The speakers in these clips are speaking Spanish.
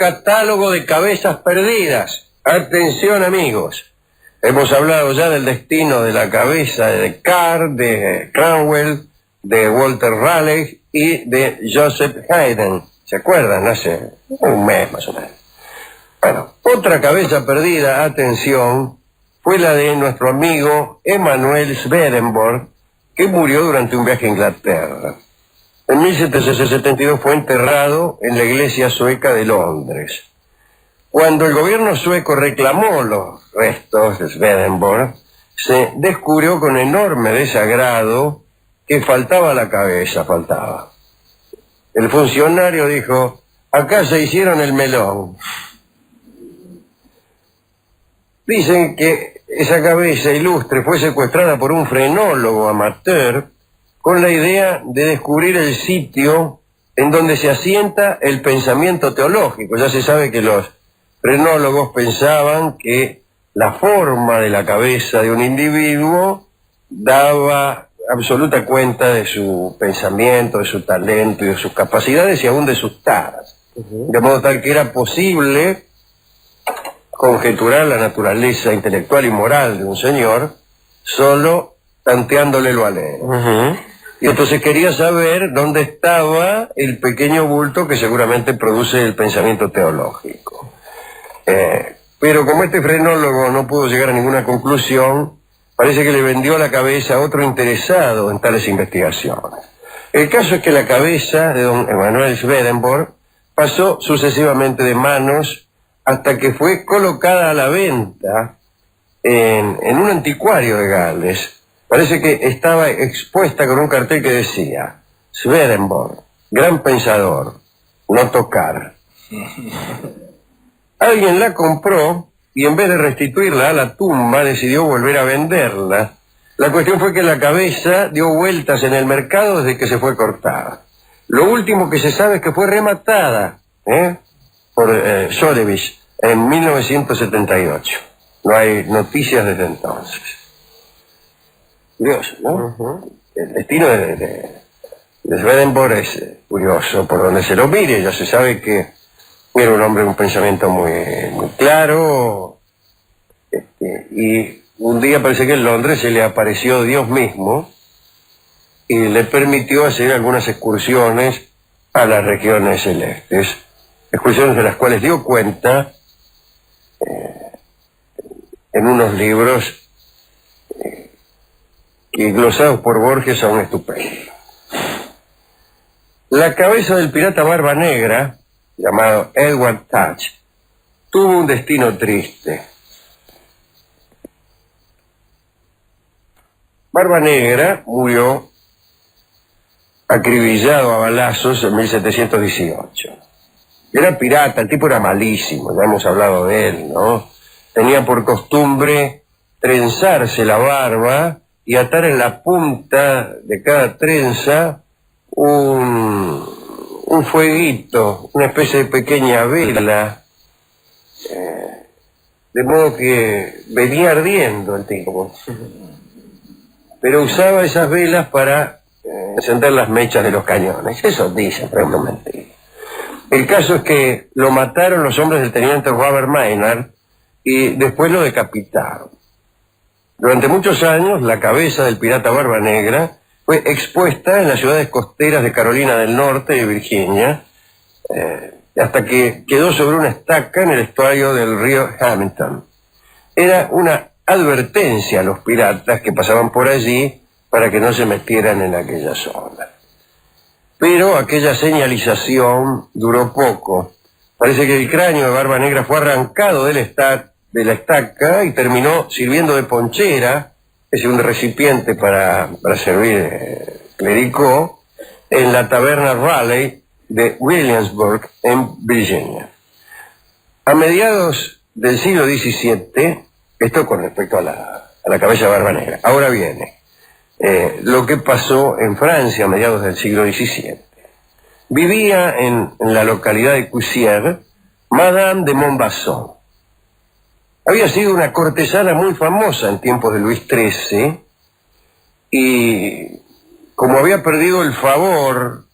catálogo de cabezas perdidas. Atención, amigos. Hemos hablado ya del destino de la cabeza de Descartes, de Cromwell, de Walter Raleigh y de Joseph Haydn. ¿Se acuerdan? Hace un mes más o menos. Bueno, otra cabeza perdida, atención, fue la de nuestro amigo Emanuel Swedenborg, que murió durante un viaje a Inglaterra. En 1772 fue enterrado en la iglesia sueca de Londres. Cuando el gobierno sueco reclamó los restos de Swedenborg, se descubrió con enorme desagrado que faltaba la cabeza, faltaba. El funcionario dijo, acá se hicieron el melón. Dicen que esa cabeza ilustre fue secuestrada por un frenólogo amateur con la idea de descubrir el sitio en donde se asienta el pensamiento teológico. Ya se sabe que los frenólogos pensaban que la forma de la cabeza de un individuo daba absoluta cuenta de su pensamiento, de su talento y de sus capacidades y aún de sus taras. De modo tal que era posible conjeturar la naturaleza intelectual y moral de un señor solo tanteándole lo aleno. Y entonces quería saber dónde estaba el pequeño bulto que seguramente produce el pensamiento teológico. Pero como este frenólogo no pudo llegar a ninguna conclusión, parece que le vendió la cabeza a otro interesado en tales investigaciones. El caso es que la cabeza de don Emanuel Swedenborg pasó sucesivamente de manos hasta que fue colocada a la venta en un anticuario de Gales. Parece que estaba expuesta con un cartel que decía, Swedenborg, gran pensador, no tocar. Alguien la compró y en vez de restituirla a la tumba decidió volver a venderla. La cuestión fue que la cabeza dio vueltas en el mercado desde que se fue cortada. Lo último que se sabe es que fue rematada por Sotheby's en 1978. No hay noticias desde entonces. Curioso, ¿no? El destino de Swedenborg es curioso. Por donde se lo mire, ya se sabe que era un hombre de un pensamiento muy claro. Y un día parece que en Londres se le apareció Dios mismo y le permitió hacer algunas excursiones a las regiones celestes. Excursiones de las cuales dio cuenta en unos libros que glosados por Borges son estupendos. La cabeza del pirata Barba Negra, llamado Edward Teach, tuvo un destino triste. Barba Negra murió acribillado a balazos en 1718. Era pirata, el tipo era malísimo, ya hemos hablado de él, ¿no? Tenía por costumbre trenzarse la barba y atar en la punta de cada trenza un fueguito, una especie de pequeña vela, de modo que venía ardiendo el tipo. Pero usaba esas velas para encender las mechas de los cañones. Eso dicen, pero no mentira. El caso es que lo mataron los hombres del teniente Robert Maynard y después lo decapitaron. Durante muchos años, la cabeza del pirata Barba Negra fue expuesta en las ciudades costeras de Carolina del Norte y Virginia, hasta que quedó sobre una estaca en el estuario del río Hamilton. Era una advertencia a los piratas que pasaban por allí para que no se metieran en aquella zona. Pero aquella señalización duró poco. Parece que el cráneo de Barba Negra fue arrancado de la estaca y terminó sirviendo de ponchera, es un recipiente para servir clericó, en la taberna Raleigh de Williamsburg, en Virginia. A mediados del siglo XVII, esto con respecto a la cabeza de Barba Negra. Ahora viene lo que pasó en Francia a mediados del siglo XVII. Vivía en la localidad de Coursières Madame de Montbazon. Había sido una cortesana muy famosa en tiempos de Luis XIII y como había perdido el favor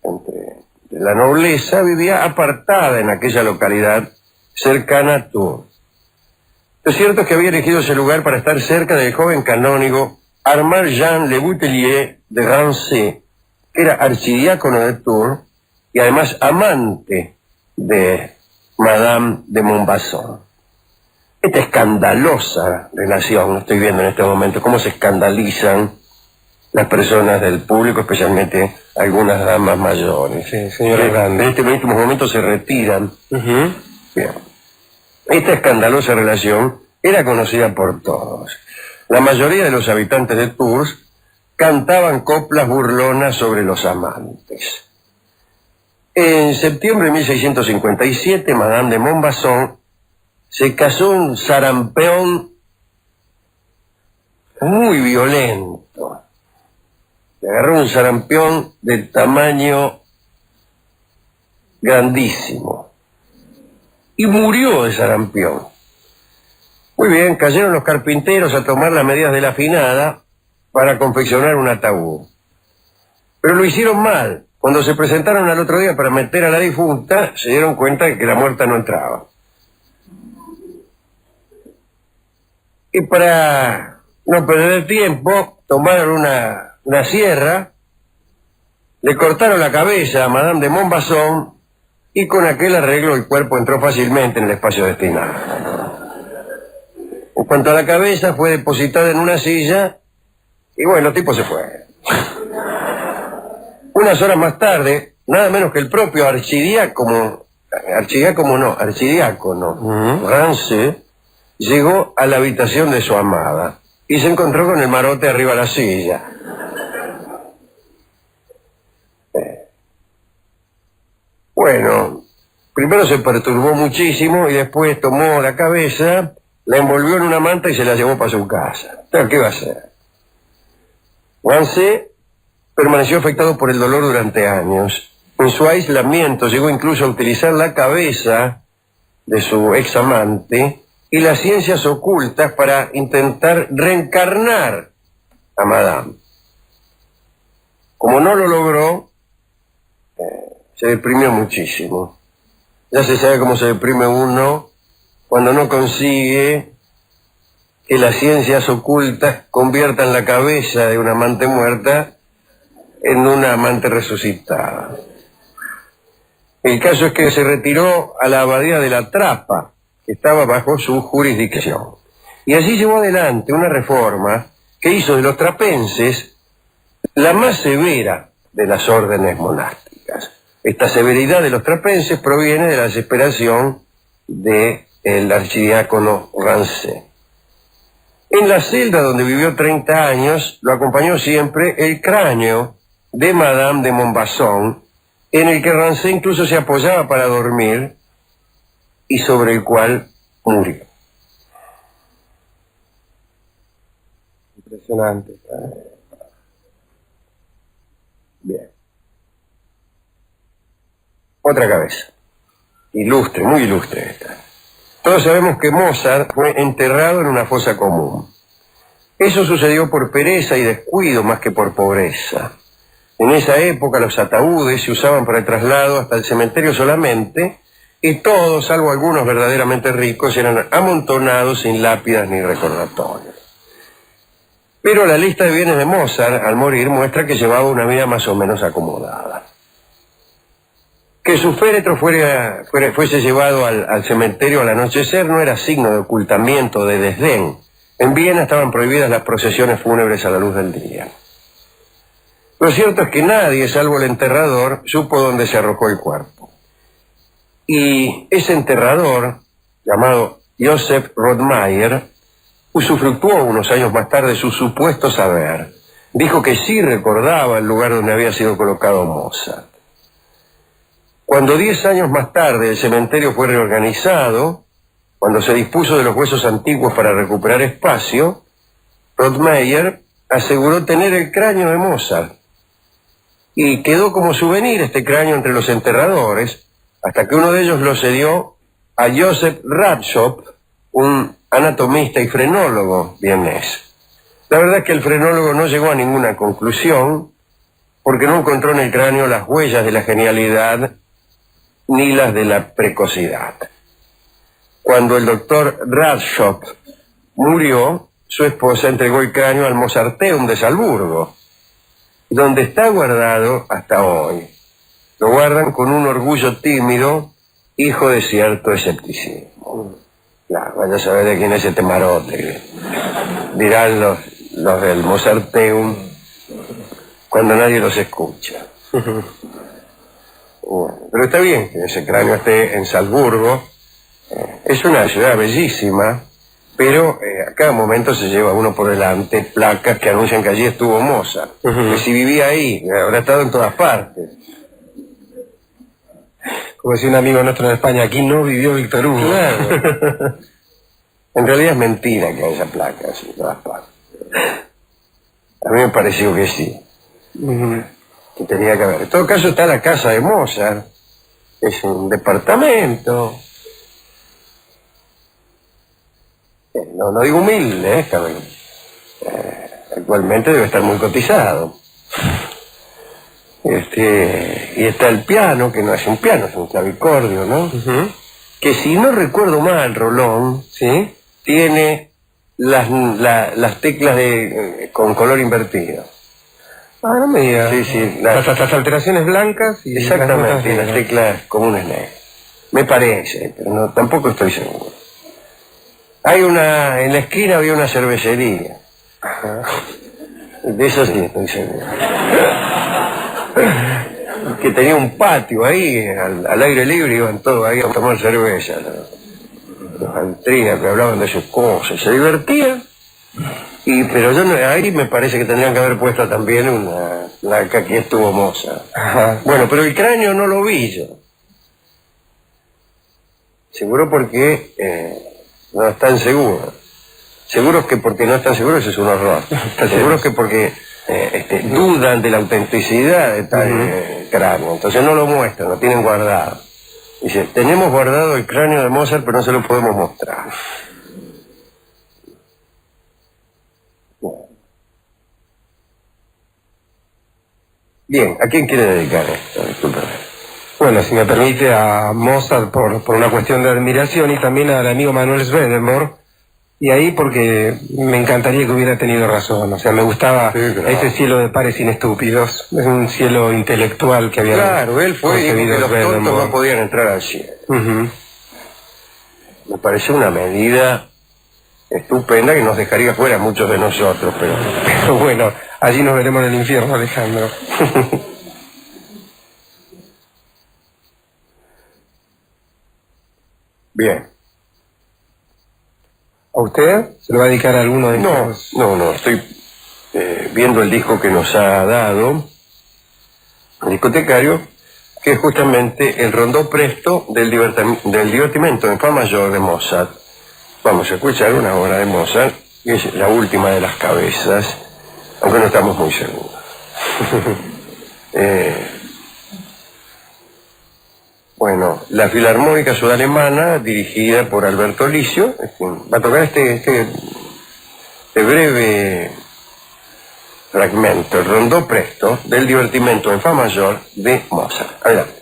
entre la nobleza vivía apartada en aquella localidad cercana a Tours. Lo cierto es que había elegido ese lugar para estar cerca del joven canónigo Armand Jean Le Bouteiller de Rancé, que era archidiácono de Tours y además amante de Madame de Montbazon. Esta escandalosa relación, estoy viendo en este momento, cómo se escandalizan las personas del público, especialmente algunas damas mayores. Sí, señora Grande. En este mismo momento se retiran. Bien. Esta escandalosa relación era conocida por todos. La mayoría de los habitantes de Tours cantaban coplas burlonas sobre los amantes. En septiembre de 1657, Madame de Montbazon se casó un sarampeón muy violento. Le agarró un sarampión de tamaño grandísimo y murió de sarampión. Muy bien, cayeron los carpinteros a tomar las medidas de la finada para confeccionar un ataúd. Pero lo hicieron mal. Cuando se presentaron al otro día para meter a la difunta, se dieron cuenta de que la muerta no entraba. Y para no perder tiempo, tomaron una sierra, le cortaron la cabeza a Madame de Montbazon y con aquel arreglo el cuerpo entró fácilmente en el espacio destinado. En cuanto a la cabeza, fue depositada en una silla y bueno, el tipo se fue. Unas horas más tarde, nada menos que el propio archidiácono Rancé, llegó a la habitación de su amada y se encontró con el marote arriba de la silla. Bueno, primero se perturbó muchísimo y después tomó la cabeza, la envolvió en una manta y se la llevó para su casa. ¿Pero qué va a hacer? Rancé permaneció afectado por el dolor durante años. En su aislamiento llegó incluso a utilizar la cabeza de su ex amante y las ciencias ocultas para intentar reencarnar a Madame. Como no lo logró, se deprimió muchísimo. Ya se sabe cómo se deprime uno cuando no consigue que las ciencias ocultas conviertan la cabeza de una amante muerta en una amante resucitada. El caso es que se retiró a la abadía de la Trapa, que estaba bajo su jurisdicción. Y allí llevó adelante una reforma que hizo de los trapenses la más severa de las órdenes monásticas. Esta severidad de los trapenses proviene de la desesperación del archidiácono Rancé. En la celda donde vivió 30 años, lo acompañó siempre el cráneo de Madame de Montbazon, en el que Rancé incluso se apoyaba para dormir y sobre el cual murió. Impresionante. Bien. Otra cabeza. Ilustre, muy ilustre esta. Todos sabemos que Mozart fue enterrado en una fosa común. Eso sucedió por pereza y descuido más que por pobreza. En esa época los ataúdes se usaban para el traslado hasta el cementerio solamente, y todos, salvo algunos verdaderamente ricos, eran amontonados sin lápidas ni recordatorios. Pero la lista de bienes de Mozart, al morir, muestra que llevaba una vida más o menos acomodada. Que su féretro fuese llevado al cementerio al anochecer no era signo de ocultamiento o de desdén. En Viena estaban prohibidas las procesiones fúnebres a la luz del día. Lo cierto es que nadie, salvo el enterrador, supo dónde se arrojó el cuerpo. Y ese enterrador, llamado Joseph Rothmayer, usufructuó unos años más tarde su supuesto saber. Dijo que sí recordaba el lugar donde había sido colocado Mozart. Cuando 10 años más tarde el cementerio fue reorganizado, cuando se dispuso de los huesos antiguos para recuperar espacio, Rothmayer aseguró tener el cráneo de Mozart. Y quedó como souvenir este cráneo entre los enterradores, hasta que uno de ellos lo cedió a Joseph Ratschop, un anatomista y frenólogo vienés. La verdad es que el frenólogo no llegó a ninguna conclusión, porque no encontró en el cráneo las huellas de la genialidad ni las de la precocidad. Cuando el doctor Radshot murió, su esposa entregó el cráneo al Mozarteum de Salzburgo, donde está guardado hasta hoy. Lo guardan con un orgullo tímido, hijo de cierto escepticismo. Claro, vaya a saber de quién es este marote, dirán los del Mozarteum cuando nadie los escucha. Bueno, pero está bien que ese cráneo esté en Salzburgo. Es una ciudad bellísima, pero a cada momento se lleva uno por delante placas que anuncian que allí estuvo Mozart. Que si vivía ahí, habrá estado en todas partes. Como decía un amigo nuestro en España, aquí no vivió Víctor Hugo. Claro. En realidad es mentira que haya placas en todas partes. A mí me pareció que sí. Que tenía que haber. En todo caso está la casa de Mozart. Es un departamento. No digo humilde, actualmente debe estar muy cotizado. Y está el piano, que no es un piano, es un clavicordio, ¿no? Que si no recuerdo mal, Rolón, ¿Sí? tiene las teclas con color invertido. Ah, no me digas. Sí, las alteraciones blancas y exactamente, las las teclas comunes negras. Me parece, pero tampoco estoy seguro. En la esquina había una cervecería. Ajá. De eso sí estoy seguro. Que tenía un patio ahí, al aire libre, iban todos ahí a tomar cerveza. Los antrinas que hablaban de sus cosas, se divertían. Pero ahí me parece que tendrían que haber puesto también una placa que estuvo Mozart. Bueno, pero el cráneo no lo vi yo. Seguro porque no están seguros. Seguros que porque no están seguros es un horror. Seguros que porque dudan de la autenticidad de tal cráneo. Entonces no lo muestran, lo tienen guardado. Dice, tenemos guardado el cráneo de Mozart, pero no se lo podemos mostrar. Bien, ¿a quién quiere dedicar esto? Discúlpeme. Bueno, si me permite, a Mozart por una cuestión de admiración y también al amigo Manuel Swedenborg. Y ahí porque me encantaría que hubiera tenido razón. O sea, me gustaba ese cielo de pares inestúpidos. Es un cielo intelectual que había. Claro, él fue y dijo que los tontos no podían entrar al cielo. Me parece una medida estupenda que nos dejaría fuera a muchos de nosotros, pero bueno, allí nos veremos en el infierno, Alejandro. Bien. ¿A usted se lo va a dedicar a alguno de estos? No, estoy viendo el disco que nos ha dado el discotecario, que es justamente el rondó presto del divertimento en fa mayor de Mozart. Vamos a escuchar una obra de Mozart, que es la última de las cabezas, aunque no estamos muy seguros. Bueno, la Filarmónica Sudalemana, dirigida por Alberto Licio, va a tocar este breve fragmento, el rondó presto del divertimento en fa mayor de Mozart. Adelante.